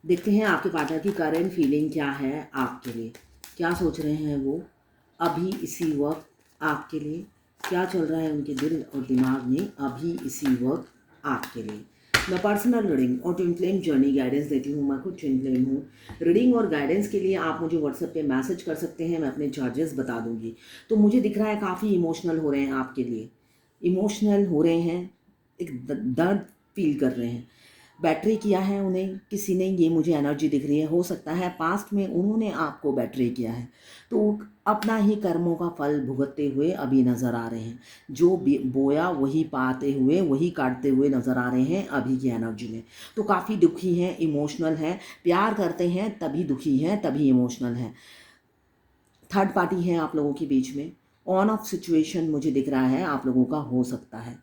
देखते हैं आपके पार्टनर की करंट फीलिंग क्या है आपके लिए, क्या सोच रहे हैं वो अभी इसी वक्त आपके लिए, क्या चल रहा है उनके दिल और दिमाग में अभी इसी वक्त आपके लिए। मैं पर्सनल रीडिंग और ट्विन फ्लेम जर्नी गाइडेंस देती हूँ। मैं खुद ट्विन फ्लेम हूँ। रीडिंग और गाइडेंस के लिए आप मुझे व्हाट्सएप पे मैसेज कर सकते हैं, मैं अपने चार्जेस बता दूंगी। तो मुझे दिख रहा है काफ़ी इमोशनल हो रहे हैं आपके लिए, इमोशनल हो रहे हैं, एक दर्द फील कर रहे हैं। बैटरी किया है उन्हें किसी ने, ये मुझे एनर्जी दिख रही है। हो सकता है पास्ट में उन्होंने आपको बैटरी किया है, तो अपना ही कर्मों का फल भुगतते हुए अभी नज़र आ रहे हैं। जो बोया वही पाते हुए, वही काटते हुए नज़र आ रहे हैं अभी की एनर्जी में। तो काफ़ी दुखी हैं, इमोशनल हैं, प्यार करते हैं तभी दुखी हैं, तभी इमोशनल हैं। थर्ड पार्टी है आप लोगों के बीच में, ऑन ऑफ सिचुएशन मुझे दिख रहा है आप लोगों का हो सकता है।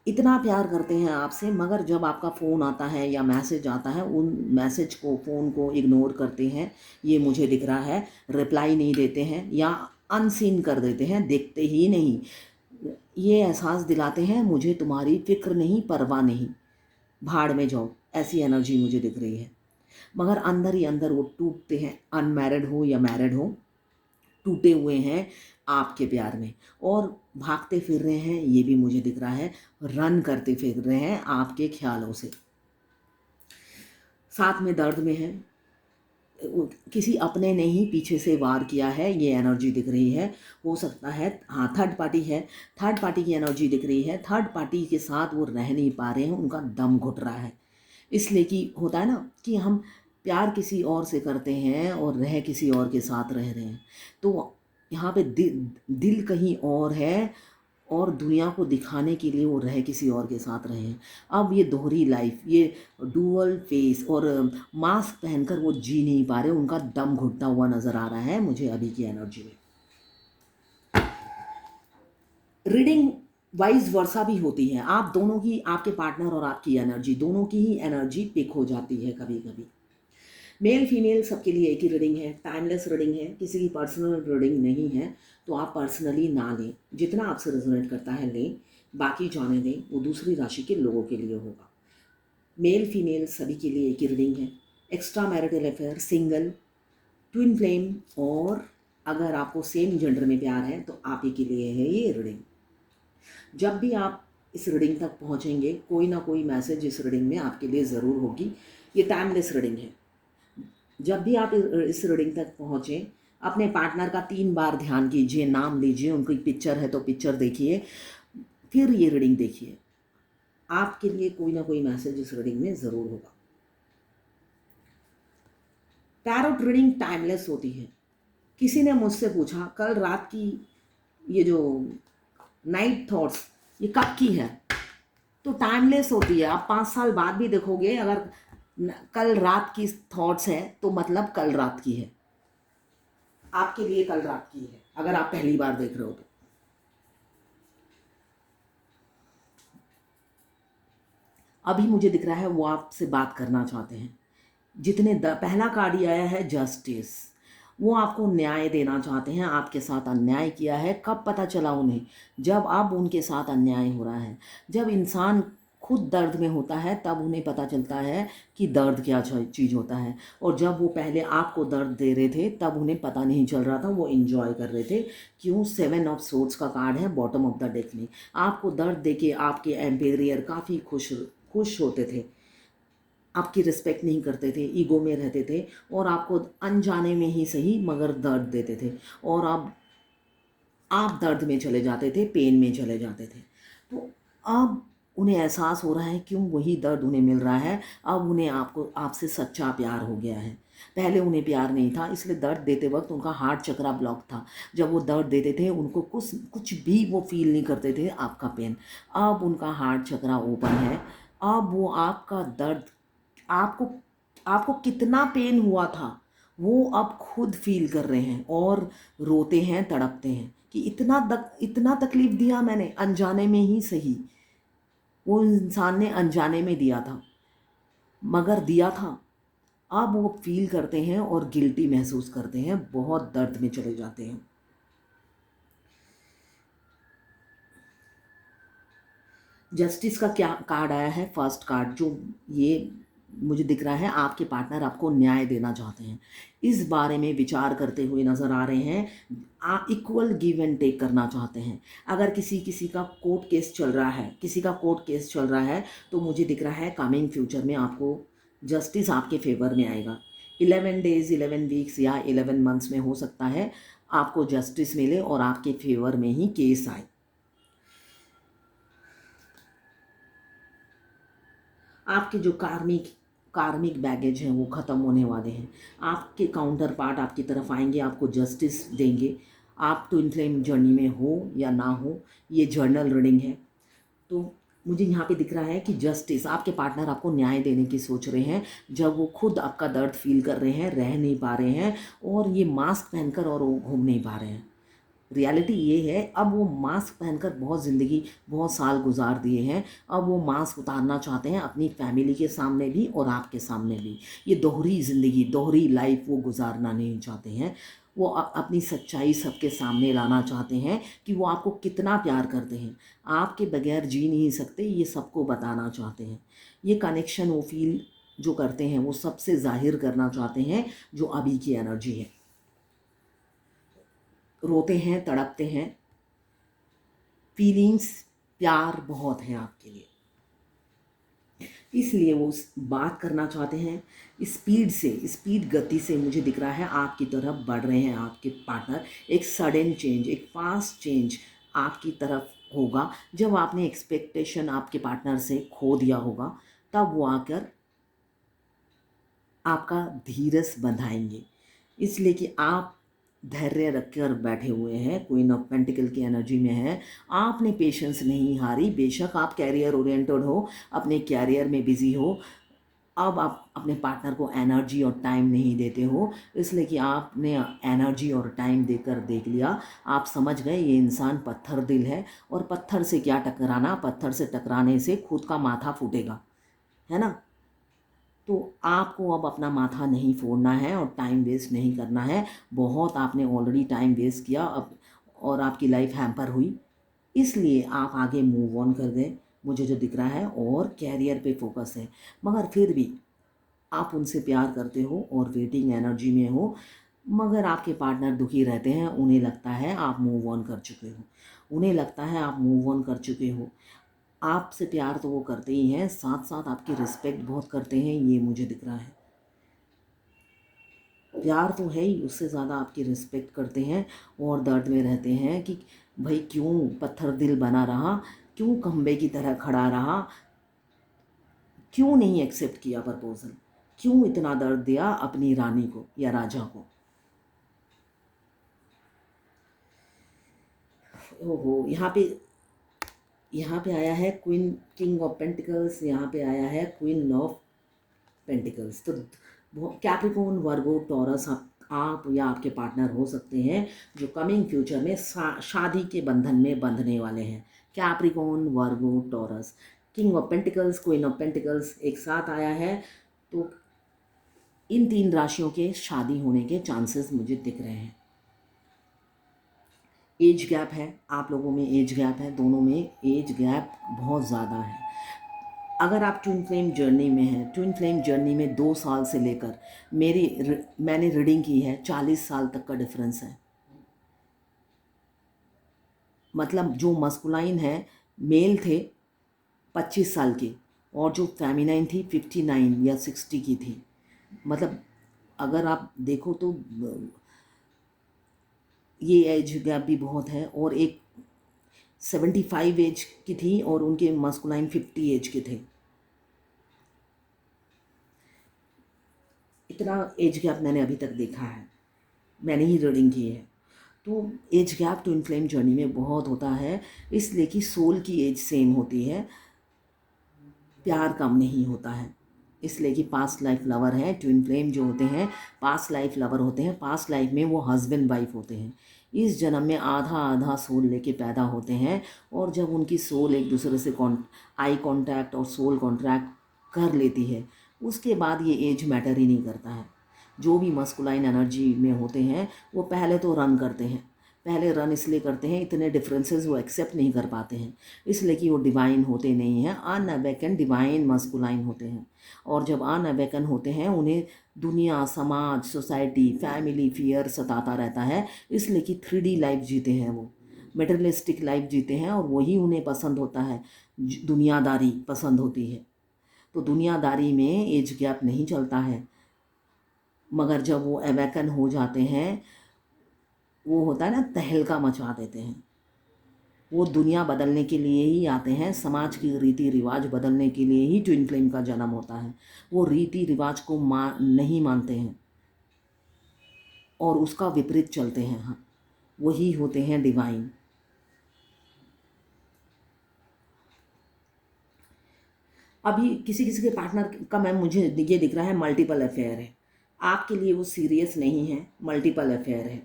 इतना प्यार करते हैं आपसे, मगर जब आपका फ़ोन आता है या मैसेज आता है, उन मैसेज को, फ़ोन को इग्नोर करते हैं, ये मुझे दिख रहा है। रिप्लाई नहीं देते हैं या अनसीन कर देते हैं, देखते ही नहीं। ये एहसास दिलाते हैं मुझे तुम्हारी फ़िक्र नहीं, परवाह नहीं, भाड़ में जाओ, ऐसी एनर्जी मुझे दिख रही है। मगर अंदर ही अंदर वो टूटते हैं, अनमैरिड हो या मैरिड हो, टूटे हुए हैं आपके प्यार में और भागते फिर रहे हैं, ये भी मुझे दिख रहा है। रन करते फिर रहे हैं आपके ख्यालों से, साथ में दर्द में है। किसी अपने ने ही पीछे से वार किया है, ये एनर्जी दिख रही है। हो सकता है, हाँ, थर्ड पार्टी है, थर्ड पार्टी की एनर्जी दिख रही है। थर्ड पार्टी के साथ वो रह नहीं पा रहे हैं, उनका दम घुट रहा है। इसलिए कि होता है ना कि हम प्यार किसी और से करते हैं और रह किसी और के साथ रह रहे हैं, तो यहाँ पे दिल कहीं और है और दुनिया को दिखाने के लिए वो रह किसी और के साथ रहे हैं। अब ये दोहरी लाइफ, ये डुअल फेस और मास्क पहनकर वो जी नहीं पा रहे, उनका दम घुटता हुआ नज़र आ रहा है मुझे अभी की एनर्जी में। रीडिंग वाइज वर्सा भी होती है, आप दोनों की, आपके पार्टनर और आपकी एनर्जी, दोनों की ही एनर्जी पिक हो जाती है कभी कभी। मेल फीमेल सबके लिए एक ही रीडिंग है, टाइमलेस रीडिंग है, किसी की पर्सनल रीडिंग नहीं है। तो आप पर्सनली ना लें, जितना आपसे रेजोनेट करता है लें, बाकी जाने दें, वो दूसरी राशि के लोगों के लिए होगा। मेल फीमेल सभी के लिए एक ही रीडिंग है। Extra marital affair, single, twin flame, और अगर आपको सेम जेंडर में प्यार है तो आप ही के लिए है ये रीडिंग। जब भी आप इस रीडिंग तक पहुंचेंगे, कोई ना कोई मैसेज इस रीडिंग में आपके लिए ज़रूर होगी। ये टाइमलेस रीडिंग है। जब भी आप इस रीडिंग तक पहुँचें, अपने पार्टनर का 3 बार ध्यान कीजिए, नाम लीजिए, उनकी पिक्चर है तो पिक्चर देखिए, फिर ये रीडिंग देखिए। आपके लिए कोई ना कोई मैसेज इस रीडिंग में ज़रूर होगा। टैरोट रीडिंग टाइमलेस होती है। किसी ने मुझसे पूछा कल रात की ये जो नाइट थॉट्स, ये कब की है? तो टाइमलेस होती है। आप 5 साल बाद भी देखोगे, अगर कल रात की थॉट्स है तो मतलब कल रात की है, आपके लिए कल रात की है, अगर आप पहली बार देख रहे हो तो। अभी मुझे दिख रहा है वो आपसे बात करना चाहते हैं। पहला कार्ड ये आया है जस्टिस, वो आपको न्याय देना चाहते हैं। आपके साथ अन्याय किया है, कब पता चला उन्हें? जब अब उनके साथ अन्याय हो रहा है। जब इंसान खुद दर्द में होता है तब उन्हें पता चलता है कि दर्द क्या चीज़ होता है। और जब वो पहले आपको दर्द दे रहे थे तब उन्हें पता नहीं चल रहा था, वो एंजॉय कर रहे थे। क्यों? 7 ऑफ सोर्ड्स का कार्ड है बॉटम ऑफ द डेक में। आपको दर्द देके आपके एम्पेरियर काफ़ी खुश खुश होते थे, आपकी रिस्पेक्ट नहीं करते थे, ईगो में रहते थे और आपको अनजाने में ही सही मगर दर्द देते थे। और अब आप दर्द में चले जाते थे, पेन में चले जाते थे। तो अब उन्हें एहसास हो रहा है क्यों वही दर्द उन्हें मिल रहा है। अब उन्हें आपसे सच्चा प्यार हो गया है। पहले उन्हें प्यार नहीं था, इसलिए दर्द देते वक्त उनका हार्ट चक्रा ब्लॉक था। जब वो दर्द देते थे उनको कुछ कुछ भी वो फील नहीं करते थे आपका पेन। अब उनका हार्ट चक्रा ओपन है। अब वो आपका दर्द, आपको आपको कितना पेन हुआ था वो अब खुद फील कर रहे हैं और रोते हैं, तड़पते हैं कि इतना तकलीफ दिया मैंने, अनजाने में ही सही। वो इंसान ने अनजाने में दिया था, मगर दिया था। अब वो फील करते हैं और गिल्टी महसूस करते हैं, बहुत दर्द में चले जाते हैं। जस्टिस का क्या कार्ड आया है? फर्स्ट कार्ड, जो ये मुझे दिख रहा है आपके पार्टनर आपको न्याय देना चाहते हैं, इस बारे में विचार करते हुए नज़र आ रहे हैं। इक्वल गिव एंड टेक करना चाहते हैं। अगर किसी का कोर्ट केस चल रहा है, तो मुझे दिख रहा है कमिंग फ्यूचर में आपको जस्टिस आपके फेवर में आएगा। 11 डेज, 11 वीक्स या 11 मंथ्स में हो सकता है आपको जस्टिस मिले और आपके फेवर में ही केस आए। आपके जो कार्मिक बैगेज हैं वो ख़त्म होने वाले हैं। आपके काउंटर पार्ट आपकी तरफ आएंगे, आपको जस्टिस देंगे। आप ट्विन फ्लेम जर्नी में हो या ना हो, ये जर्नल रीडिंग है। तो मुझे यहाँ पे दिख रहा है कि जस्टिस, आपके पार्टनर आपको न्याय देने की सोच रहे हैं, जब वो खुद आपका दर्द फील कर रहे हैं, रह नहीं पा रहे हैं और ये मास्क पहनकर और वो घूम नहीं पा रहे हैं। रियलिटी ये है, अब वो मास्क पहनकर बहुत साल गुजार दिए हैं, अब वो मास्क उतारना चाहते हैं अपनी फैमिली के सामने भी और आपके सामने भी। ये दोहरी ज़िंदगी, दोहरी लाइफ वो गुजारना नहीं चाहते हैं। वो अपनी सच्चाई सबके सामने लाना चाहते हैं कि वो आपको कितना प्यार करते हैं, आपके बगैर जी नहीं सकते, ये सबको बताना चाहते हैं। ये कनेक्शन वो फील जो करते हैं वो सबसे जाहिर करना चाहते हैं, जो अभी की एनर्जी है। रोते हैं, तड़पते हैं, फीलिंग्स, प्यार बहुत है आपके लिए, इसलिए वो बात करना चाहते हैं। स्पीड गति से मुझे दिख रहा है आपकी तरफ बढ़ रहे हैं आपके पार्टनर। एक सडन चेंज, एक फास्ट चेंज आपकी तरफ होगा। जब आपने एक्सपेक्टेशन आपके पार्टनर से खो दिया होगा, तब वो आकर आपका धीरज बंधाएंगे, इसलिए कि आप धैर्य रखकर बैठे हुए हैं। क्वीन ऑफ पेंटिकल की एनर्जी में है, आपने पेशेंस नहीं हारी। बेशक आप कैरियर ओरिएंटेड हो, अपने कैरियर में बिजी हो, अब आप अपने पार्टनर को एनर्जी और टाइम नहीं देते हो, इसलिए कि आपने एनर्जी और टाइम देकर देख लिया। आप समझ गए ये इंसान पत्थर दिल है, और पत्थर से क्या टकराना, पत्थर से टकराने से खुद का माथा फूटेगा, है ना। तो आपको अब अपना माथा नहीं फोड़ना है और टाइम वेस्ट नहीं करना है। बहुत आपने ऑलरेडी टाइम वेस्ट किया अब, और आपकी लाइफ हैम्पर हुई, इसलिए आप आगे मूव ऑन कर गए, मुझे जो दिख रहा है, और कैरियर पे फोकस है। मगर फिर भी आप उनसे प्यार करते हो और वेटिंग एनर्जी में हो, मगर आपके पार्टनर दुखी रहते हैं। उन्हें लगता है आप मूव ऑन कर चुके हो, आपसे प्यार तो वो करते ही हैं, साथ साथ आपकी रिस्पेक्ट बहुत करते हैं, ये मुझे दिख रहा है। प्यार तो है ही, उससे ज़्यादा आपकी रिस्पेक्ट करते हैं और दर्द में रहते हैं कि भाई क्यों पत्थर दिल बना रहा, क्यों खंबे की तरह खड़ा रहा, क्यों नहीं एक्सेप्ट किया प्रपोजल, क्यों इतना दर्द दिया अपनी रानी को या राजा को। ओहो, यहाँ पे आया है किंग ऑफ पेंटिकल्स, यहाँ पे आया है क्वीन ऑफ पेंटिकल्स। तो कैप्रिकॉर्न, वर्गो, टॉरस आप या आपके पार्टनर हो सकते हैं जो कमिंग फ्यूचर में शादी के बंधन में बंधने वाले हैं। Capricorn, Virgo, taurus, king of pentacles, queen of pentacles एक साथ आया है, तो इन 3 राशियों के शादी होने के चांसेस मुझे दिख रहे हैं। एज गैप है, आप लोगों में एज गैप है, दोनों में एज गैप बहुत ज़्यादा है। अगर आप ट्विन फ्लेम जर्नी में हैं, ट्विन फ्लेम जर्नी में 2 साल से लेकर मैंने रीडिंग की है 40 साल तक का डिफरेंस है। मतलब जो मस्कुलाइन है, मेल थे 25 साल के, और जो फेमिनाइन थी 59 या 60 की थी। मतलब अगर आप देखो तो ये एज गैप भी बहुत है। और एक 75 एज की थी और उनके मस्कुलाइन 50 एज के थे। इतना एज गैप मैंने अभी तक देखा है, मैंने ही रीडिंग की है। तो age gap twin flame journey में बहुत होता है, इसलिए कि सोल की एज सेम होती है, प्यार कम नहीं होता है। इसलिए कि पास्ट लाइफ लवर है, ट्विन फ्लेम जो होते हैं पास्ट लाइफ लवर होते हैं, पास्ट लाइफ में वो हस्बैंड वाइफ होते हैं। इस जन्म में आधा आधा सोल लेके पैदा होते हैं, और जब उनकी सोल एक दूसरे से आई कांटेक्ट और सोल कॉन्ट्रैक्ट कर लेती है, उसके बाद ये एज मैटर ही नहीं करता है। जो भी मस्कुलाइन एनर्जी में होते हैं वो पहले तो रन करते हैं, पहले रन इसलिए करते हैं, इतने डिफरेंसेस वो एक्सेप्ट नहीं कर पाते हैं, इसलिए कि वो डिवाइन होते नहीं हैं, अनअवेकन डिवाइन मस्कुलाइन होते हैं। और जब अनअवेकन होते हैं उन्हें दुनिया, समाज, सोसाइटी, फैमिली फियर सताता रहता है, इसलिए कि 3D लाइफ जीते हैं, वो मटेरियलिस्टिक लाइफ जीते हैं और वही उन्हें पसंद होता है, दुनियादारी पसंद होती है। तो दुनियादारी में एज गैप नहीं चलता है, मगर जब वो अवेकन हो जाते हैं, वो होता है ना, तहलका मचा देते हैं। वो दुनिया बदलने के लिए ही आते हैं, समाज की रीति रिवाज बदलने के लिए ही ट्विन फ्लेम का जन्म होता है। वो रीति रिवाज को नहीं मानते हैं और उसका विपरीत चलते हैं। हाँ, वही होते हैं डिवाइन। अभी किसी किसी के पार्टनर का मैम मुझे ये दिख रहा है मल्टीपल अफेयर है, आपके लिए वो सीरियस नहीं है, मल्टीपल अफेयर है।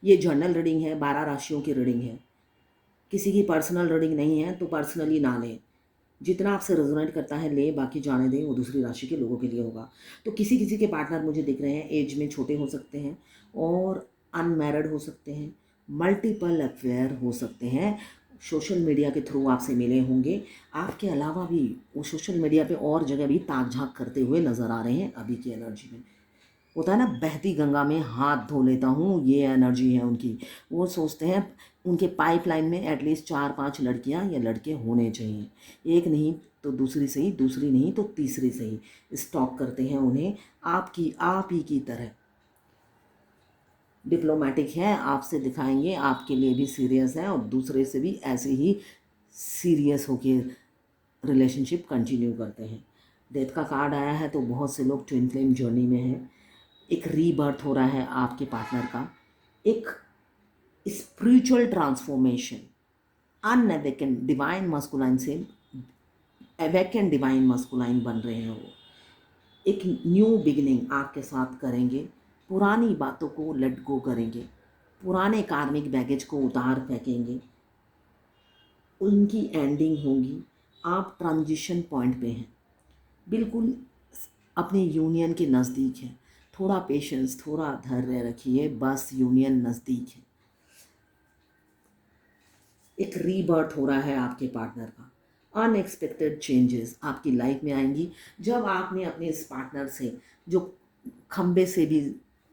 ये जर्नल रीडिंग है, 12 राशियों की रीडिंग है, किसी की पर्सनल रीडिंग नहीं है, तो पर्सनली ना लें। जितना आपसे रेजोनेट करता है ले, बाकी जाने दें, वो दूसरी राशि के लोगों के लिए होगा। तो किसी किसी के पार्टनर मुझे दिख रहे हैं एज में छोटे हो सकते हैं और अनमैरिड हो सकते हैं, मल्टीपल अफेयर हो सकते हैं, सोशल मीडिया के थ्रू आपसे मिले होंगे। आपके अलावा भी वो सोशल मीडिया पे और जगह भी ताक झाँक करते हुए नज़र आ रहे हैं अभी की एनर्जी में। होता है ना, बहती गंगा में हाथ धो लेता हूँ, ये एनर्जी है उनकी। वो सोचते हैं उनके पाइपलाइन में एटलीस्ट 4-5 लड़कियाँ या लड़के होने चाहिए, एक नहीं तो दूसरी सही, दूसरी नहीं तो तीसरी सही। स्टॉक करते हैं उन्हें, आप ही की तरह। डिप्लोमेटिक है, आपसे दिखाएंगे आपके लिए भी सीरियस है और दूसरे से भी ऐसे ही सीरियस होके रिलेशनशिप कंटिन्यू करते हैं। डेथ का कार्ड आया है तो बहुत से लोग ट्विन फ्लेम जर्नी में हैं। एक रीबर्थ हो रहा है आपके पार्टनर का, एक स्पिरिचुअल ट्रांसफॉर्मेशन, अनअवेकन डिवाइन मस्कुलाइन से अवेकन डिवाइन मस्कुलाइन बन रहे हैं। वो एक न्यू बिगिनिंग आपके साथ करेंगे, पुरानी बातों को लेट गो करेंगे, पुराने कार्मिक बैगेज को उतार फेंकेंगे, उनकी एंडिंग होगी। आप ट्रांजिशन पॉइंट पे हैं, बिल्कुल अपने यूनियन के नज़दीक हैं। थोड़ा पेशेंस, थोड़ा धैर्य रखिए, बस यूनियन नज़दीक है। एक रीबर्थ हो रहा है आपके पार्टनर का, अनएक्सपेक्टेड चेंजेस आपकी लाइफ में आएंगी जब आपने अपने इस पार्टनर से, जो खंबे से भी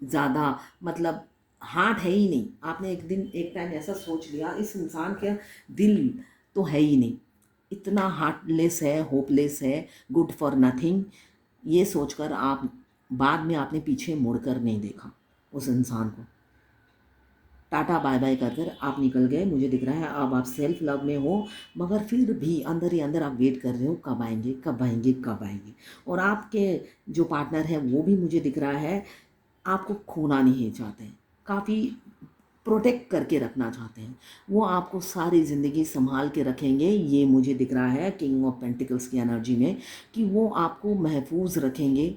ज़्यादा, मतलब हार्ट है ही नहीं, आपने एक टाइम ऐसा सोच लिया इस इंसान का दिल तो है ही नहीं, इतना हार्टलेस है, होपलेस है, गुड फॉर नथिंग, ये सोचकर आप बाद में आपने पीछे मुड़कर नहीं देखा उस इंसान को। टाटा बाय बाय कर कर आप निकल गए। मुझे दिख रहा है अब आप सेल्फ लव में हो, मगर फिर भी अंदर ही अंदर आप वेट कर रहे हो कब आएंगे, कब आएंगे, कब आएंगे। और आपके जो पार्टनर है वो भी मुझे दिख रहा है आपको खोना नहीं चाहते हैं, काफ़ी प्रोटेक्ट करके रखना चाहते हैं। वो आपको सारी ज़िंदगी संभाल के रखेंगे, ये मुझे दिख रहा है किंग ऑफ पेंटिकल्स की एनर्जी में, कि वो आपको महफूज रखेंगे,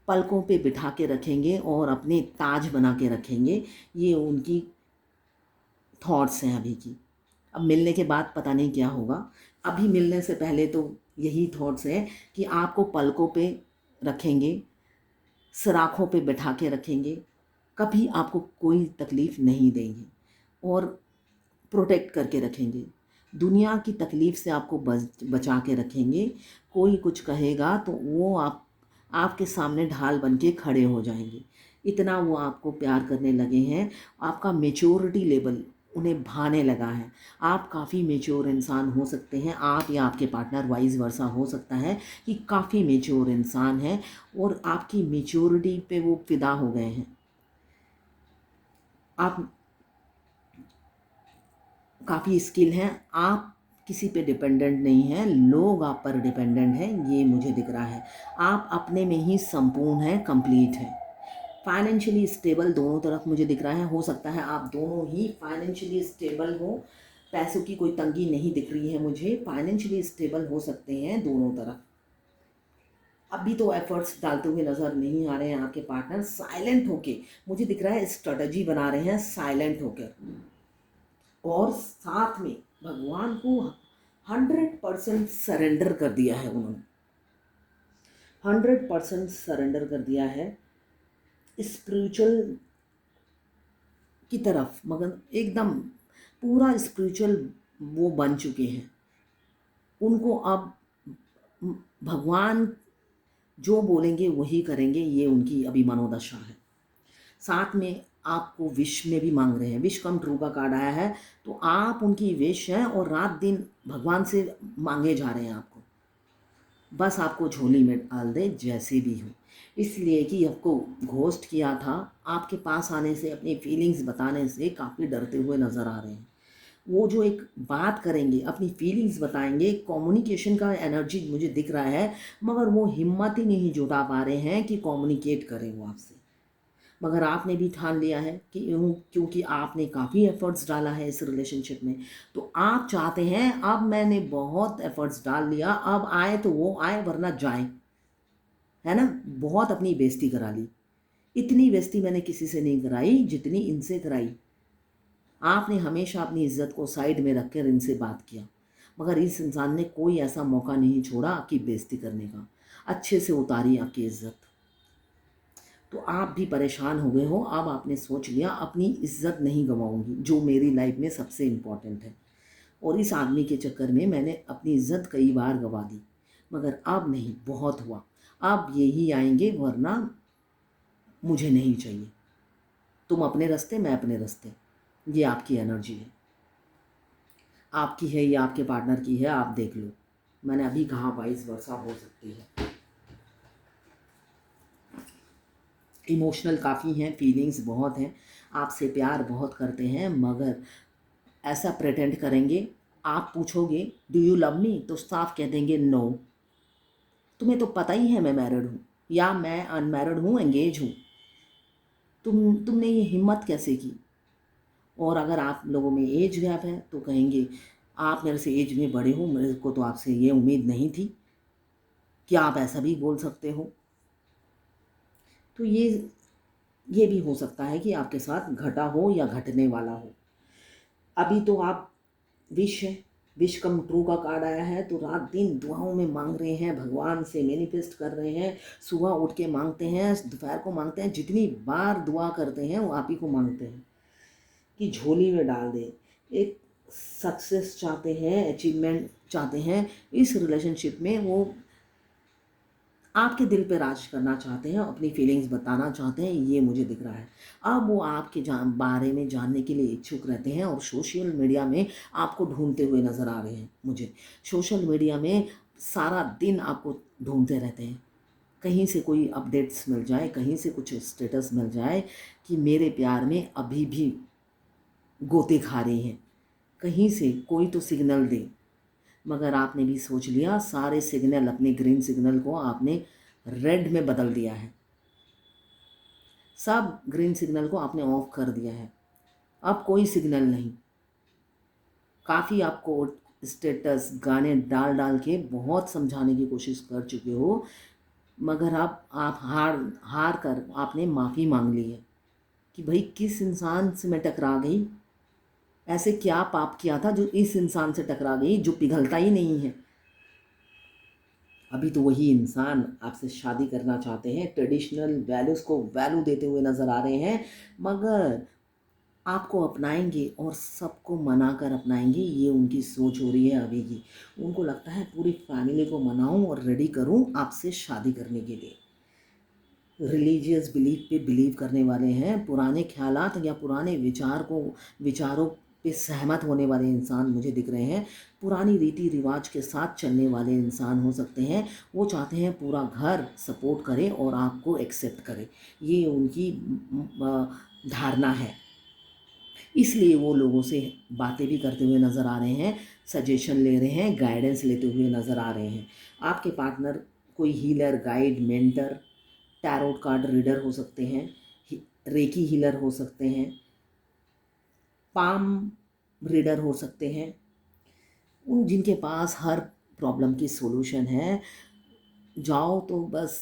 पलकों पे बिठा के रखेंगे और अपने ताज बना के रखेंगे। ये उनकी थॉट्स हैं अभी की। अब मिलने के बाद पता नहीं क्या होगा, अभी मिलने से पहले तो यही थॉट्स हैं कि आपको पलकों पे रखेंगे, सराखों पे बिठा के रखेंगे, कभी आपको कोई तकलीफ़ नहीं देंगे और प्रोटेक्ट करके रखेंगे। दुनिया की तकलीफ़ से आपको बचा के रखेंगे। कोई कुछ कहेगा तो वो आपके सामने ढाल बन के खड़े हो जाएंगे। इतना वो आपको प्यार करने लगे हैं। आपका मैच्योरिटी लेवल उन्हें भाने लगा है। आप काफ़ी मैच्योर इंसान हो सकते हैं, आप या आपके पार्टनर वाइस वर्सा हो सकता है कि काफ़ी मैच्योर इंसान है और आपकी मैच्योरिटी पे वो फिदा हो गए हैं। आप काफ़ी स्किल हैं, आप किसी पे डिपेंडेंट नहीं हैं, लोग आप पर डिपेंडेंट हैं, ये मुझे दिख रहा है। आप अपने में ही संपूर्ण हैं, कंप्लीट हैं। फाइनेंशियली स्टेबल दोनों तरफ मुझे दिख रहा है। हो सकता है आप दोनों ही फाइनेंशियली स्टेबल हो, पैसों की कोई तंगी नहीं दिख रही है मुझे, फाइनेंशियली स्टेबल हो सकते हैं दोनों तरफ। अभी तो एफर्ट्स डालते हुए नज़र नहीं आ रहे हैं आपके पार्टनर, साइलेंट होके मुझे दिख रहा है स्ट्रेटजी बना रहे हैं साइलेंट होकर, और साथ में भगवान को 100% सरेंडर कर दिया है उन्होंने, 100% सरेंडर कर दिया है। स्पिरिचुअल की तरफ, मगर एकदम पूरा स्पिरिचुअल वो बन चुके हैं। उनको अब भगवान जो बोलेंगे वही करेंगे, ये उनकी अभी मनोदशा है। साथ में आपको विश में भी मांग रहे हैं, विश कम ट्रू का कार्ड आया है, तो आप उनकी विश हैं और रात दिन भगवान से मांगे जा रहे हैं आपको, बस आपको झोली में डाल दे जैसे भी हो। इसलिए कि आपको घोस्ट किया था, आपके पास आने से, अपनी फीलिंग्स बताने से काफ़ी डरते हुए नज़र आ रहे हैं। वो जो एक बात करेंगे, अपनी फीलिंग्स बताएंगे, कम्युनिकेशन का एनर्जी मुझे दिख रहा है, मगर वो हिम्मत ही नहीं जुटा पा रहे हैं कि कम्युनिकेट करें वो आपसे। मगर आपने भी ठान लिया है कि क्योंकि आपने काफ़ी एफ़र्ट्स डाला है इस रिलेशनशिप में, तो आप चाहते हैं अब मैंने बहुत एफ़र्ट्स डाल लिया, अब आए तो वो आए वरना जाए, है ना। बहुत अपनी बेइज्जती करा ली, इतनी बेइज्जती मैंने किसी से नहीं कराई जितनी इनसे कराई। आपने हमेशा अपनी इज्जत को साइड में रख कर इनसे बात किया, मगर इस इंसान ने कोई ऐसा मौका नहीं छोड़ा आपकी बेइज्जती करने का, अच्छे से उतारी आपकी इज्जत। तो आप भी परेशान हो गए हो, अब आपने सोच लिया अपनी इज्जत नहीं गंवाऊंगी, जो मेरी लाइफ में सबसे इम्पोर्टेंट है, और इस आदमी के चक्कर में मैंने अपनी इज्जत कई बार गंवा दी, मगर अब नहीं, बहुत हुआ, अब यही आएंगे वरना मुझे नहीं चाहिए। तुम अपने रास्ते, मैं अपने रास्ते, ये आपकी एनर्जी है, आपकी है या आपके पार्टनर की है, आप देख लो। मैंने अभी कहा वाइस वर्सा हो सकती है। इमोशनल काफ़ी हैं, फीलिंग्स बहुत हैं, आपसे प्यार बहुत करते हैं, मगर ऐसा प्रेटेंड करेंगे। आप पूछोगे डू यू लव मी, तो साफ कह देंगे नो, तुम्हें तो पता ही है मैं मैरिड हूँ, या मैं अनमैरिड हूँ, एंगेज हूँ, तुमने ये हिम्मत कैसे की। और अगर आप लोगों में एज गैप है तो कहेंगे आप मेरे से एज में बड़े हो, मेरे को तो आपसे ये उम्मीद नहीं थी कि आप ऐसा भी बोल सकते हो। तो ये भी हो सकता है कि आपके साथ घटा हो या घटने वाला हो। अभी तो आप विश है, विश कम ट्रू का कार्ड आया है, तो रात दिन दुआओं में मांग रहे हैं, भगवान से मैनिफेस्ट कर रहे हैं, सुबह उठ के मांगते हैं, दोपहर को मांगते हैं, जितनी बार दुआ करते हैं वो आप ही को मांगते हैं कि झोली में डाल दे। एक सक्सेस चाहते हैं, अचीवमेंट चाहते हैं इस रिलेशनशिप में, वो आपके दिल पे राज करना चाहते हैं, अपनी फीलिंग्स बताना चाहते हैं, ये मुझे दिख रहा है। अब वो आपके बारे में जानने के लिए इच्छुक रहते हैं और सोशल मीडिया में आपको ढूंढते हुए नज़र आ रहे हैं। मुझे सोशल मीडिया में सारा दिन आपको ढूंढते रहते हैं, कहीं से कोई अपडेट्स मिल जाए, कहीं से कुछ स्टेटस मिल जाए कि मेरे प्यार में अभी भी गोते खा रहे हैं, कहीं से कोई तो सिग्नल दे। मगर आपने भी सोच लिया, सारे सिग्नल, अपने ग्रीन सिग्नल को आपने रेड में बदल दिया है, सब ग्रीन सिग्नल को आपने ऑफ कर दिया है, अब कोई सिग्नल नहीं। काफ़ी आपको स्टेटस गाने डाल डाल के बहुत समझाने की कोशिश कर चुके हो, मगर अब आप हार हार कर आपने माफ़ी मांग ली है कि भाई किस इंसान से मैं टकरा गई, ऐसे क्या पाप किया था जो इस इंसान से टकरा गई जो पिघलता ही नहीं है। अभी तो वही इंसान आपसे शादी करना चाहते हैं, ट्रेडिशनल वैल्यूज़ को वैल्यू देते हुए नज़र आ रहे हैं, मगर आपको अपनाएंगे और सबको मना कर अपनाएंगे, ये उनकी सोच हो रही है अभी की। उनको लगता है पूरी फैमिली को मनाऊं और रेडी करूं आपसे शादी करने के लिए। रिलीजियस बिलीफ पे बिलीव करने वाले हैं, पुराने ख्यालात या पुराने विचारों पे सहमत होने वाले इंसान मुझे दिख रहे हैं, पुरानी रीति रिवाज के साथ चलने वाले इंसान हो सकते हैं। वो चाहते हैं पूरा घर सपोर्ट करे और आपको एक्सेप्ट करे, ये उनकी धारणा है। इसलिए वो लोगों से बातें भी करते हुए नज़र आ रहे हैं, सजेशन ले रहे हैं, गाइडेंस लेते हुए नज़र आ रहे हैं। आपके पार्टनर कोई healer, guide, mentor, tarot card reader हो सकते हैं, रेकी हीलर हो सकते हैं, पाम रीडर हो सकते हैं, उन जिनके पास हर प्रॉब्लम की सॉल्यूशन है। जाओ तो बस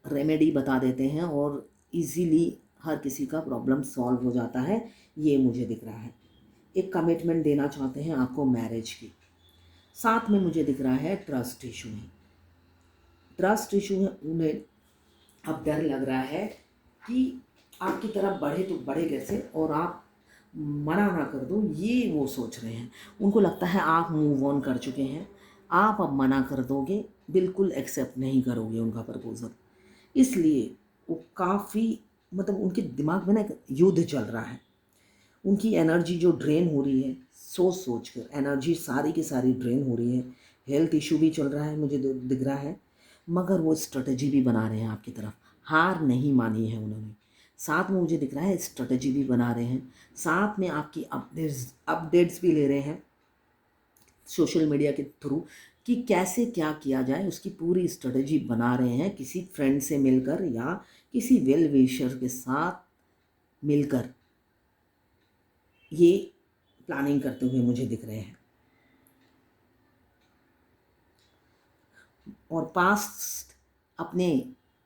रेमेडी बता देते हैं और इजीली हर किसी का प्रॉब्लम सॉल्व हो जाता है, ये मुझे दिख रहा है। एक कमिटमेंट देना चाहते हैं आपको मैरिज की, साथ में मुझे दिख रहा है ट्रस्ट इशू है, ट्रस्ट इशू है। उन्हें अब डर लग रहा है कि आपकी तरफ बढ़े तो बढ़े कैसे, और आप मना ना कर दो, ये वो सोच रहे हैं। उनको लगता है आप मूव ऑन कर चुके हैं, आप अब मना कर दोगे, बिल्कुल एक्सेप्ट नहीं करोगे उनका प्रपोज़ल। इसलिए वो काफ़ी, मतलब उनके दिमाग में ना एक युद्ध चल रहा है। उनकी एनर्जी जो ड्रेन हो रही है, सोच सोच कर एनर्जी सारी की सारी ड्रेन हो रही है। हेल्थ इशू भी चल रहा है, मुझे दिख रहा है, मगर वो स्ट्रेटजी भी बना रहे हैं आपकी तरफ। हार नहीं मानी है उन्होंने। साथ में मुझे दिख रहा है स्ट्रेटजी भी बना रहे हैं, साथ में आपकी अपडेट्स भी ले रहे हैं सोशल मीडिया के थ्रू कि कैसे क्या किया जाए, उसकी पूरी स्ट्रेटजी बना रहे हैं, किसी फ्रेंड से मिलकर या किसी वेल विशर के साथ मिलकर ये प्लानिंग करते हुए मुझे दिख रहे हैं। और पास्ट अपने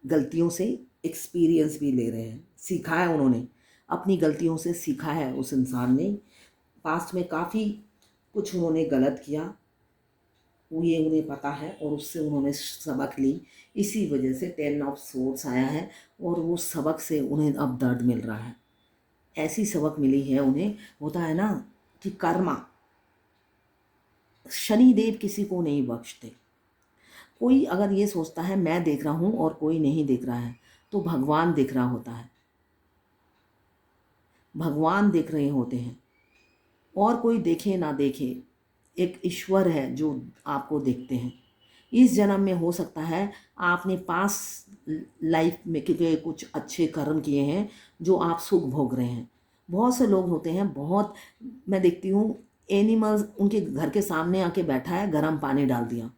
गलतियों से एक्सपीरियंस भी ले रहे हैं, सीखा है उन्होंने, अपनी गलतियों से सीखा है उस इंसान ने। पास्ट में काफ़ी कुछ उन्होंने गलत किया, वो ये उन्हें पता है और उससे उन्होंने सबक ली। इसी वजह से 10 ऑफ सोर्ड्स आया है और वो सबक से उन्हें अब दर्द मिल रहा है। ऐसी सबक मिली है उन्हें, होता है ना कि कर्मा, शनिदेव किसी को नहीं बख्शते। कोई अगर ये सोचता है मैं देख रहा हूँ और कोई नहीं देख रहा है, तो भगवान देख रहा होता है, भगवान देख रहे होते हैं। और कोई देखे ना देखे, एक ईश्वर है जो आपको देखते हैं। इस जन्म में हो सकता है आपने पास लाइफ में के कुछ अच्छे कर्म किए हैं जो आप सुख भोग रहे हैं। बहुत से लोग होते हैं, बहुत, मैं देखती हूँ एनिमल्स उनके घर के सामने आके बैठा है, गर्म पानी डाल दिया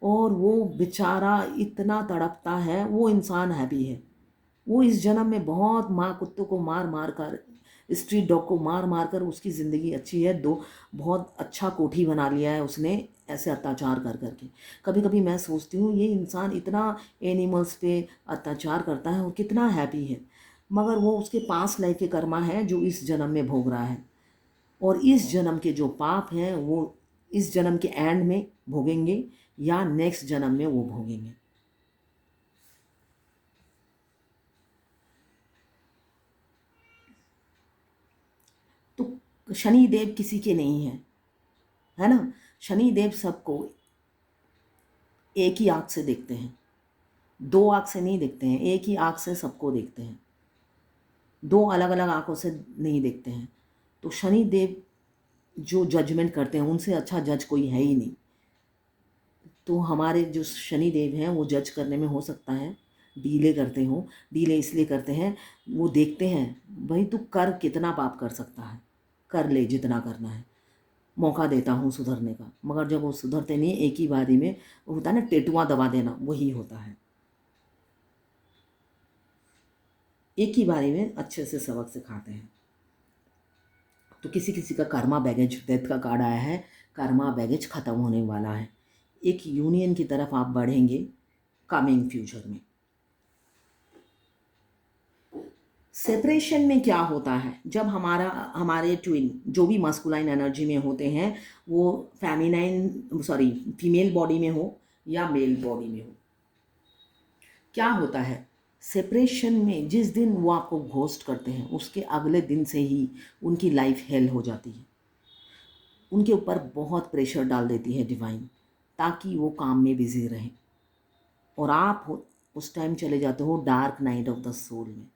और वो बेचारा इतना तड़पता है, वो इंसान हैप्पी है। वो इस जन्म में बहुत माँ कुत्तों को मार मार कर, स्ट्रीट डॉग को मार मार कर उसकी ज़िंदगी अच्छी है, दो बहुत अच्छा कोठी बना लिया है उसने ऐसे अत्याचार कर करके। कभी कभी मैं सोचती हूँ ये इंसान इतना एनिमल्स पे अत्याचार करता है और कितना हैप्पी है, मगर वो उसके पास लाइफ के कर्मा है जो इस जन्म में भोग रहा है। और इस जन्म के जो पाप हैं वो इस जन्म के एंड में भोगेंगे या नेक्स्ट जन्म में वो भोगेंगे। तो शनि देव किसी के नहीं है, है ना। शनि देव सबको एक ही आँख से देखते हैं, दो आँख से नहीं देखते हैं, एक ही आँख से सबको देखते हैं, दो अलग अलग आँखों से नहीं देखते हैं। तो शनि देव जो जजमेंट करते हैं उनसे अच्छा जज कोई है ही नहीं। तो हमारे जो शनि देव हैं वो जज करने में हो सकता है डीले करते हो। डीले इसलिए करते हैं, वो देखते हैं भाई तू कर कितना पाप कर सकता है, कर ले जितना करना है, मौका देता हूँ सुधरने का। मगर जब वो सुधरते नहीं, एक ही बारी में होता है ना टेटुआ दबा देना, वही होता है। एक ही बारी में अच्छे से सबक सिखाते हैं। तो किसी किसी का कर्मा बैगेज, डेथ का कार्ड आया है, कर्मा बैगेज ख़त्म होने वाला है, एक यूनियन की तरफ आप बढ़ेंगे कमिंग फ्यूचर में। सेपरेशन में क्या होता है, जब हमारे ट्विन जो भी मस्कुलाइन एनर्जी में होते हैं, वो फेमिनाइन सॉरी फीमेल बॉडी में हो या मेल बॉडी में हो, क्या होता है सेपरेशन में, जिस दिन वो आपको घोस्ट करते हैं उसके अगले दिन से ही उनकी लाइफ हेल हो जाती है। उनके ऊपर बहुत प्रेशर डाल देती है डिवाइन, ताकि वो काम में बिजी रहें। और आप उस टाइम चले जाते हो dark night of the soul में।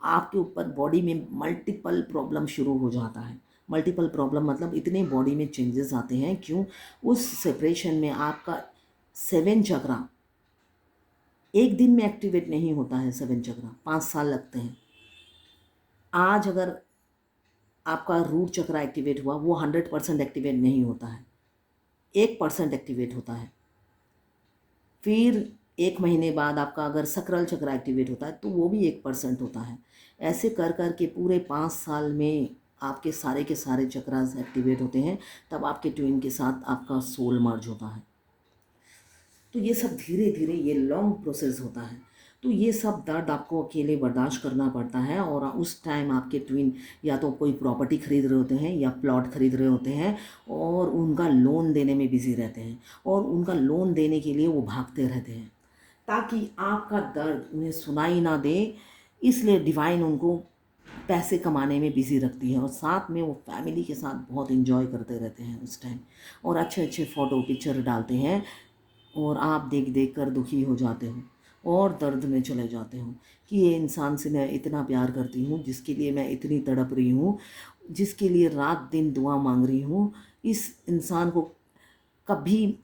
आपके ऊपर बॉडी में मल्टीपल प्रॉब्लम शुरू हो जाता है। मल्टीपल प्रॉब्लम मतलब इतने बॉडी में चेंजेस आते हैं, क्यों, उस सेपरेशन में आपका 7 चक्रा एक दिन में एक्टिवेट नहीं होता है। 7 चक्रा 5 साल लगते हैं। आज अगर आपका रूट चक्रा एक्टिवेट हुआ, वो 100% एक्टिवेट नहीं होता है, 1% एक्टिवेट होता है। फिर 1 महीने बाद आपका अगर सकरल चक्र एक्टिवेट होता है तो वो भी 1% होता है। ऐसे कर कर के पूरे 5 साल में आपके सारे के सारे चक्रास एक्टिवेट होते हैं, तब आपके ट्विन के साथ आपका सोल मर्ज होता है। तो ये सब धीरे धीरे ये लॉन्ग प्रोसेस होता है। तो ये सब दर्द आपको अकेले बर्दाश्त करना पड़ता है। और उस टाइम आपके ट्विन या तो कोई प्रॉपर्टी खरीद रहे होते हैं या प्लॉट खरीद रहे होते हैं और उनका लोन देने में बिजी रहते हैं, और उनका लोन देने के लिए वो भागते रहते हैं ताकि आपका दर्द उन्हें सुनाई ना दे। इसलिए डिवाइन उनको पैसे कमाने में बिज़ी रखती है, और साथ में वो फैमिली के साथ बहुत एंजॉय करते रहते हैं उस टाइम, और अच्छे अच्छे फ़ोटो पिक्चर डालते हैं, और आप देख देख कर दुखी हो जाते हो और दर्द में चले जाते हो कि ये इंसान से मैं इतना प्यार करती हूँ, जिसके लिए मैं इतनी तड़प रही हूँ, जिसके लिए रात दिन दुआ मांग रही हूँ, इस इंसान को कभी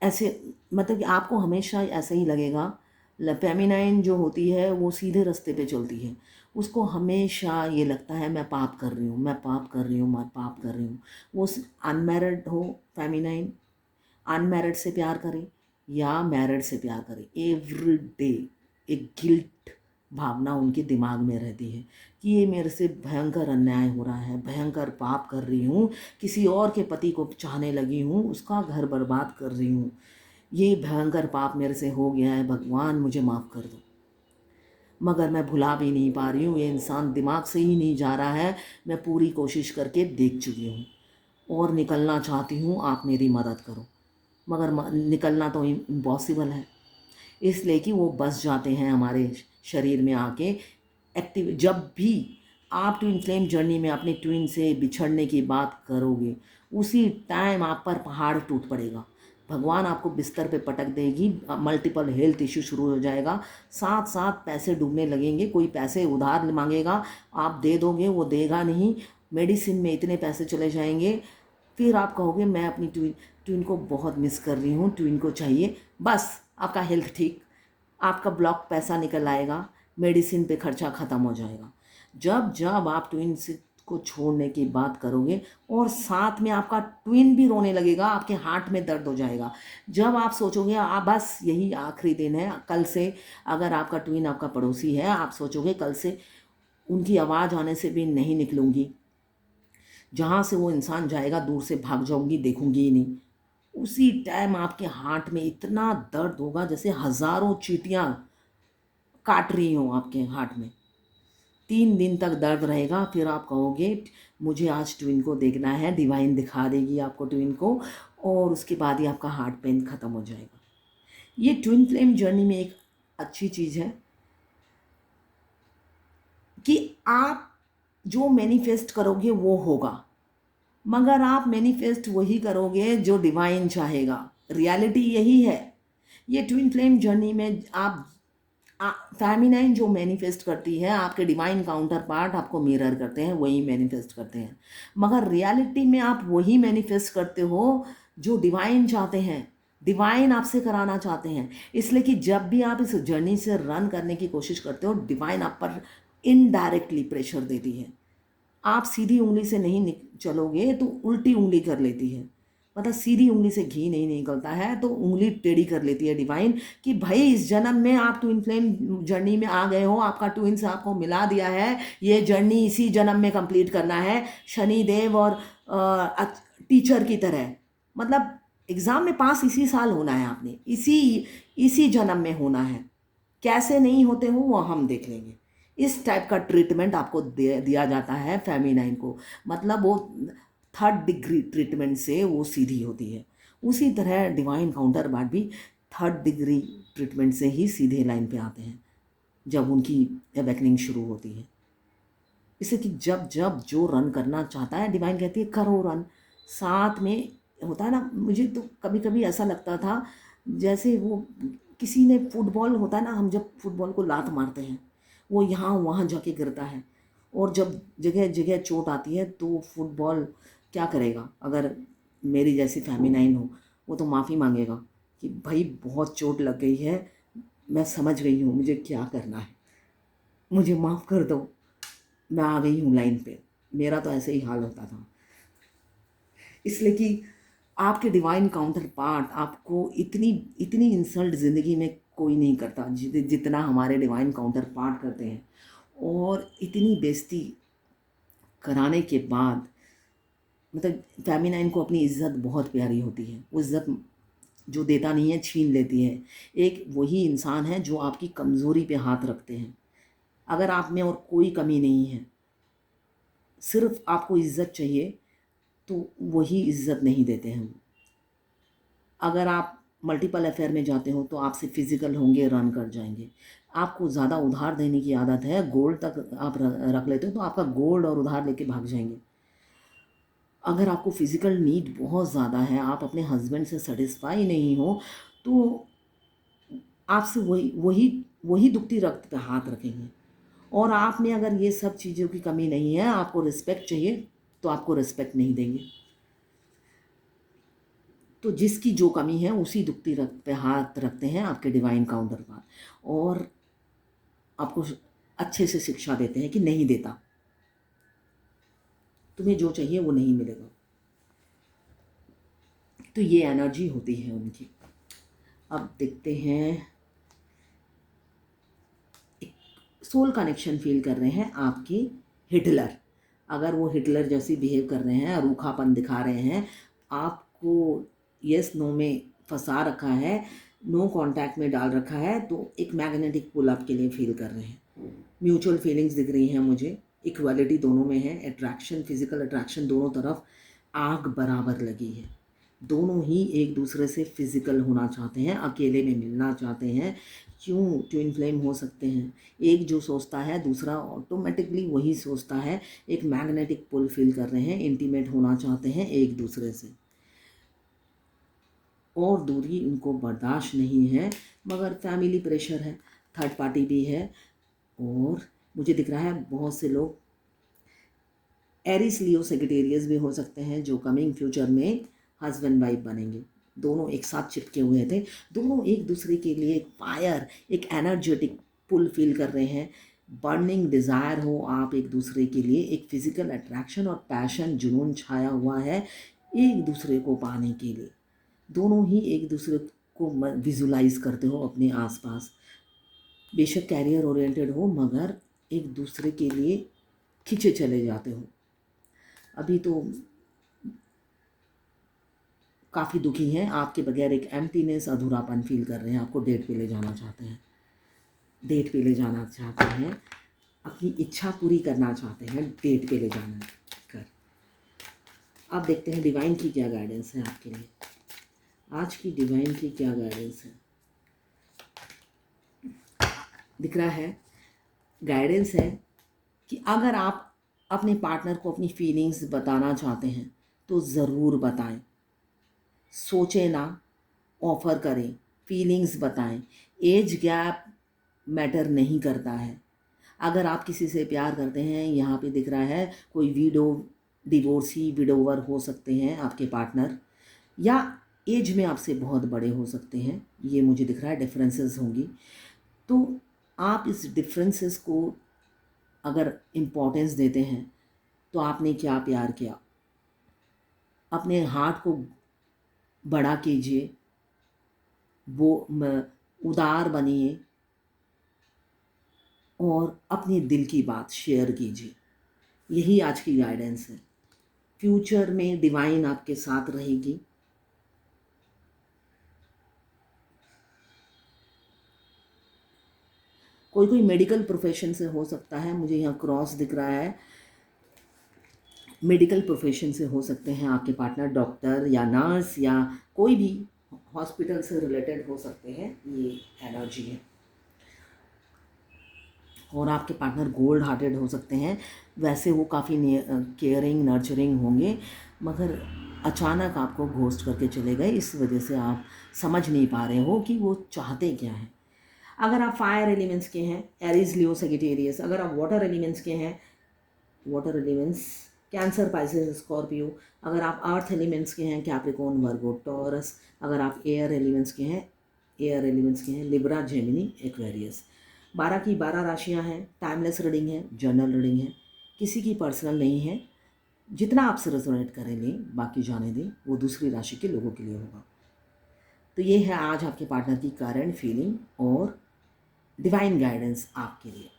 ऐसे, मतलब कि आपको हमेशा ऐसा ही लगेगा। फेमिनाइन जो होती है वो सीधे रास्ते पे चलती है, उसको हमेशा ये लगता है मैं पाप कर रही हूँ, मैं पाप कर रही हूँ, मैं पाप कर रही हूँ। वो अनमैरिड हो फेमिनाइन, अनमैरिड से प्यार करे या मैरिड से प्यार करे, एवरी डे एक गिल्ट भावना उनके दिमाग में रहती है कि ये मेरे से भयंकर अन्याय हो रहा है, भयंकर पाप कर रही हूँ, किसी और के पति को चाहने लगी हूँ, उसका घर बर्बाद कर रही हूँ, ये भयंकर पाप मेरे से हो गया है, भगवान मुझे माफ़ कर दो। मगर मैं भुला भी नहीं पा रही हूँ, ये इंसान दिमाग से ही नहीं जा रहा है, मैं पूरी कोशिश करके देख चुकी हूँ और निकलना चाहती हूँ, आप मेरी मदद करो। मगर निकलना तो इम्पॉसिबल है, इसलिए कि वो बस जाते हैं हमारे शरीर में आके एक्टिव। जब भी आप ट्विन फ्लेम जर्नी में अपने ट्विन से बिछड़ने की बात करोगे, उसी टाइम आप पर पहाड़ टूट पड़ेगा, भगवान आपको बिस्तर पे पटक देगी, मल्टीपल हेल्थ इश्यू शुरू हो जाएगा, साथ साथ पैसे डूबने लगेंगे, कोई पैसे उधार मांगेगा, आप दे दोगे, वो देगा नहीं, मेडिसिन में इतने पैसे चले जाएंगे, फिर आप कहोगे मैं अपनी ट्विन ट्विन को बहुत मिस कर रही हूँ, ट्विन को चाहिए, बस आपका हेल्थ ठीक, आपका ब्लॉक पैसा निकल आएगा, मेडिसिन पे खर्चा ख़त्म हो जाएगा। जब जब आप ट्विन से को छोड़ने की बात करोगे और साथ में आपका ट्विन भी रोने लगेगा, आपके हार्ट में दर्द हो जाएगा। जब आप सोचोगे बस यही आखिरी दिन है, कल से अगर आपका ट्विन आपका पड़ोसी है, आप सोचोगे कल से उनकी आवाज़ आने से भी नहीं निकलूँगी, जहाँ से वो इंसान जाएगा दूर से भाग जाऊँगी, देखूँगी ही नहीं। उसी टाइम आपके हार्ट में इतना दर्द होगा जैसे हज़ारों चींटियाँ काट रही हों आपके हार्ट में। 3 दिन तक दर्द रहेगा, फिर आप कहोगे मुझे आज ट्विन को देखना है, डिवाइन दिखा देगी आपको ट्विन को, और उसके बाद ही आपका हार्ट पेन ख़त्म हो जाएगा। ये ट्विन फ्लेम जर्नी में एक अच्छी चीज़ है कि आप जो मैनिफेस्ट करोगे वो होगा, मगर आप मैनिफेस्ट वही करोगे जो डिवाइन चाहेगा। रियलिटी यही है। ये ट्विन फ्लेम जर्नी में आप फेमिनाइन जो मैनिफेस्ट करती है, आपके डिवाइन काउंटर पार्ट आपको मिरर करते हैं, वही मैनिफेस्ट करते हैं, मगर रियलिटी में आप वही मैनिफेस्ट करते हो जो डिवाइन चाहते हैं, डिवाइन आपसे कराना चाहते हैं। इसलिए कि जब भी आप इस जर्नी से रन करने की कोशिश करते हो, डिवाइन आप पर इनडायरेक्टली प्रेशर देती है। आप सीधी उंगली से नहीं चलोगे तो उल्टी उंगली कर लेती है, मतलब सीधी उंगली से घी नहीं निकलता है तो उंगली टेढ़ी कर लेती है डिवाइन, कि भाई इस जन्म में आप ट्विन फ्लेम जर्नी में आ गए हो, आपका ट्विन्स आपको मिला दिया है, ये जर्नी इसी जन्म में कंप्लीट करना है, शनिदेव और टीचर की तरह, मतलब एग्ज़ाम में पास इसी साल होना है आपने, इसी इसी जन्म में होना है, कैसे नहीं होते हो वो हम देख लेंगे। इस टाइप का ट्रीटमेंट आपको दिया जाता है फेमिनाइन को, मतलब वो 3rd डिग्री ट्रीटमेंट से वो सीधी होती है। उसी तरह डिवाइन काउंटर पार्ट भी 3rd डिग्री ट्रीटमेंट से ही सीधे लाइन पे आते हैं जब उनकी अवेकनिंग शुरू होती है। इससे कि जब जब जो रन करना चाहता है, डिवाइन कहती है करो रन, साथ में होता है ना। मुझे तो कभी कभी ऐसा लगता था जैसे वो किसी ने फुटबॉल होता है ना, हम जब फुटबॉल को लात मारते हैं वो यहाँ वहाँ जाके गिरता है, और जब जगह जगह चोट आती है तो फुटबॉल क्या करेगा, अगर मेरी जैसी फेमिनाइन हो वो तो माफ़ी मांगेगा कि भाई बहुत चोट लग गई है, मैं समझ गई हूँ मुझे क्या करना है, मुझे माफ़ कर दो, मैं आ गई हूँ लाइन पे। मेरा तो ऐसे ही हाल होता था। इसलिए कि आपके डिवाइन काउंटर पार्ट आपको इतनी इतनी इंसल्ट ज़िंदगी में कोई नहीं करता जितना हमारे डिवाइन काउंटर पार्ट करते हैं, और इतनी बेइज्जती कराने के बाद, मतलब फेमिनाइन को अपनी इज्जत बहुत प्यारी होती है, वो इज्जत जो देता नहीं है छीन लेती है। एक वही इंसान है जो आपकी कमज़ोरी पे हाथ रखते हैं, अगर आप में और कोई कमी नहीं है, सिर्फ आपको इज्जत चाहिए, तो वही इज्जत नहीं देते हैं। अगर आप मल्टीपल अफेयर में जाते हो तो आपसे फिजिकल होंगे, रन कर जाएंगे। आपको ज़्यादा उधार देने की आदत है, गोल्ड तक आप रख लेते हो तो आपका गोल्ड और उधार लेके भाग जाएंगे। अगर आपको फिजिकल नीड बहुत ज़्यादा है, आप अपने हस्बैंड से सेटिस्फाई नहीं हो, तो आपसे वही वही वही दुखती रक्त पे हाथ रखेंगे। और आप में अगर ये सब चीज़ों की कमी नहीं है, आपको रिस्पेक्ट चाहिए, तो आपको रिस्पेक्ट नहीं देंगे। तो जिसकी जो कमी है उसी दुखती रक्त पे हाथ रखते हैं आपके डिवाइन काउंटर पार्ट, और आपको अच्छे से शिक्षा देते हैं कि नहीं देता, तुम्हें जो चाहिए वो नहीं मिलेगा। तो ये एनर्जी होती है उनकी। अब देखते हैं, सोल कनेक्शन फील कर रहे हैं आपके हिटलर। अगर वो हिटलर जैसी बिहेव कर रहे हैं, रूखापन दिखा रहे हैं, आपको यस नो में फंसा रखा है, नो कांटेक्ट में डाल रखा है, तो एक मैग्नेटिक पुल आपके लिए फील कर रहे हैं। म्यूचुअल फीलिंग्स दिख रही हैं मुझे, इक्वालिटी दोनों में है, अट्रैक्शन, फिजिकल अट्रैक्शन दोनों तरफ आग बराबर लगी है। दोनों ही एक दूसरे से फिजिकल होना चाहते हैं, अकेले में मिलना चाहते हैं। क्यों ट्विन फ्लेम हो सकते हैं? एक जो सोचता है दूसरा ऑटोमेटिकली वही सोचता है। एक मैग्नेटिक पुल फील कर रहे हैं, इंटीमेट होना चाहते हैं एक दूसरे से, और दूरी उनको बर्दाश्त नहीं है। मगर फैमिली प्रेशर है, थर्ड पार्टी भी है, और मुझे दिख रहा है बहुत से लोग एरिस लियो सेजिटेरियस भी हो सकते हैं, जो कमिंग फ्यूचर में हस्बैंड वाइफ बनेंगे। दोनों एक साथ चिपके हुए थे, दोनों एक दूसरे के लिए एक फायर, एक एनर्जेटिक पुल फील कर रहे हैं। बर्निंग डिज़ायर हो आप एक दूसरे के लिए, एक फिजिकल अट्रैक्शन और पैशन, जुनून छाया हुआ है एक दूसरे को पाने के लिए। दोनों ही एक दूसरे को विजुलाइज करते हो अपने आसपास। बेशक कैरियर ओरिएंटेड हो, मगर एक दूसरे के लिए खींचे चले जाते हो। अभी तो काफ़ी दुखी हैं, आपके बगैर एक एम्प्टीनेस, अधूरापन फील कर रहे हैं। आपको डेट पे ले जाना चाहते हैं, डेट पे ले जाना चाहते हैं, अपनी इच्छा पूरी करना चाहते हैं, डेट पे ले जाना कर। अब देखते हैं डिवाइन की क्या गाइडेंस है आपके लिए। आज की डिवाइन की क्या गाइडेंस है? दिख रहा है, गाइडेंस है कि अगर आप अपने पार्टनर को अपनी फीलिंग्स बताना चाहते हैं तो ज़रूर बताएं, सोचें ना, ऑफ़र करें, फीलिंग्स बताएं। एज गैप मैटर नहीं करता है। अगर आप किसी से प्यार करते हैं, यहाँ पे दिख रहा है कोई डिवोर्सी विडोवर हो सकते हैं आपके पार्टनर, या एज में आपसे बहुत बड़े हो सकते हैं, ये मुझे दिख रहा है, डिफरेंसेस होंगी। तो आप इस डिफरेंसेस को अगर इम्पोर्टेंस देते हैं तो आपने क्या प्यार किया। अपने हार्ट को बड़ा कीजिए, वो उदार बनिए, और अपने दिल की बात शेयर कीजिए। यही आज की गाइडेंस है। फ्यूचर में डिवाइन आपके साथ रहेगी। कोई कोई मेडिकल प्रोफेशन से हो सकता है, मुझे यहाँ क्रॉस दिख रहा है, मेडिकल प्रोफेशन से हो सकते हैं आपके पार्टनर, डॉक्टर या नर्स या कोई भी हॉस्पिटल से रिलेटेड हो सकते हैं, ये एनर्जी है। और आपके पार्टनर गोल्ड हार्टेड हो सकते हैं, वैसे वो काफ़ी केयरिंग नर्चरिंग होंगे, मगर अचानक आपको घोस्ट करके चले गए, इस वजह से आप समझ नहीं पा रहे हो कि वो चाहते क्या हैं। अगर आप फायर एलिमेंट्स के हैं, एरीज लियो सेजिटेरियस। अगर आप वाटर एलिमेंट्स के हैं, water elements cancer, Pisces, Scorpio. अगर आप अर्थ एलिमेंट्स के हैं, कैप्रिकॉर्न, वर्गो, टॉरस। अगर आप एयर एलिमेंट्स के हैं, लिब्रा, जेमिनी, एक्वेरियस। 12 की 12 राशियां हैं, टाइमलेस रीडिंग है, जर्नल रीडिंग है, किसी की पर्सनल नहीं है। जितना आपसे रेजोनेट करें लें, बाकी जाने दें, वो दूसरी राशि के लोगों के लिए होगा। तो ये है आज आपके पार्टनर की करंट फीलिंग और डिवाइन गाइडेंस आपके लिए।